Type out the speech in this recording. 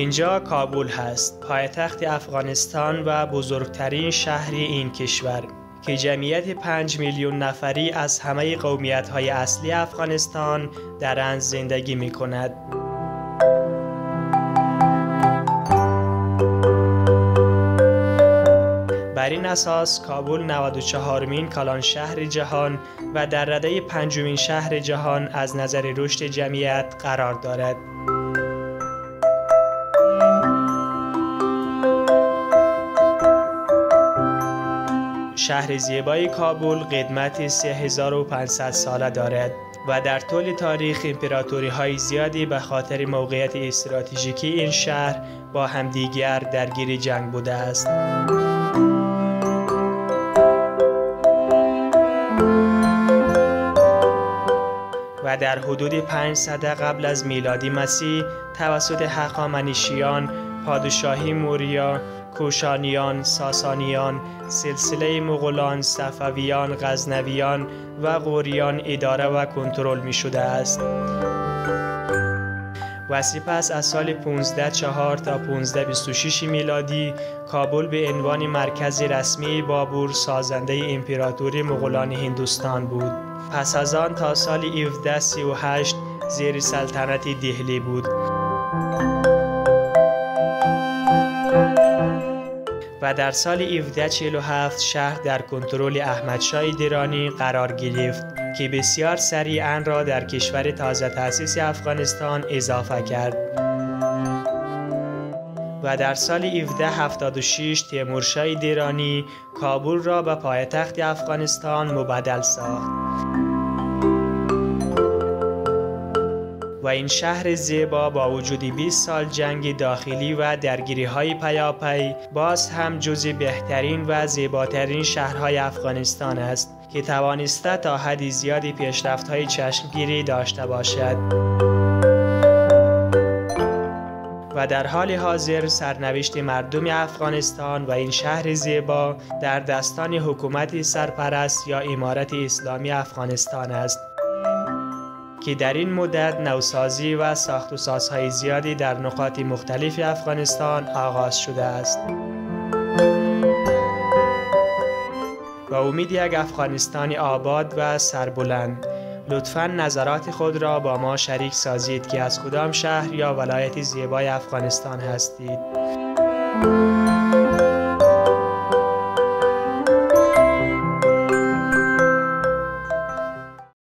اینجا کابل هست، پایتخت افغانستان و بزرگترین شهر این کشور که جمعیت 5 میلیون نفری از همه قومیت‌های اصلی افغانستان در آن زندگی می‌کند. بر این اساس کابل 94مین کلان شهر جهان و در رده 5مین شهر جهان از نظر رشد جمعیت قرار دارد. شهر زیبای کابل قدمت 3500 ساله دارد و در طول تاریخ امپراتوری‌های زیادی به خاطر موقعیت استراتژیکی این شهر با همدیگر درگیر جنگ بوده است. و در حدود 500 قبل از میلادی مسیح توسط هخامنشیان، پادشاهی موریا، کوشانیان، ساسانیان، سلسله مغولان، صفویان، غزنویان و غوریان اداره و کنترل می شده است. و سپس از سال 1504 تا 1526 میلادی کابل به عنوان مرکز رسمی بابور سازنده امپراتوری مغولان هندوستان بود. پس از آن تا سال 1738 زیر سلطنت دهلی بود. و در سال 1747 شهر در کنترل احمدشاه درانی قرار گرفت که بسیار سریع آن را در کشور تازه تأسیس افغانستان اضافه کرد. و در سال 1776 تیمورشاه درانی کابل را به پایتخت افغانستان مبدل ساخت. و این شهر زیبا با وجود 20 سال جنگ داخلی و درگیری‌های پیاپی باز هم جزو بهترین و زیباترین شهرهای افغانستان است که توانسته تا حد زیادی پیشرفت‌های چشمگیری داشته باشد. و در حال حاضر سرنوشت مردم افغانستان و این شهر زیبا در دستان حکومت سرپرست یا امارت اسلامی افغانستان است که در این مدت نوسازی و ساخت و سازهای زیادی در نقاط مختلف افغانستان آغاز شده است. و امید یک افغانستان آباد و سربلند. لطفاً نظرات خود را با ما شریک سازید که از کدام شهر یا ولایت زیبای افغانستان هستید.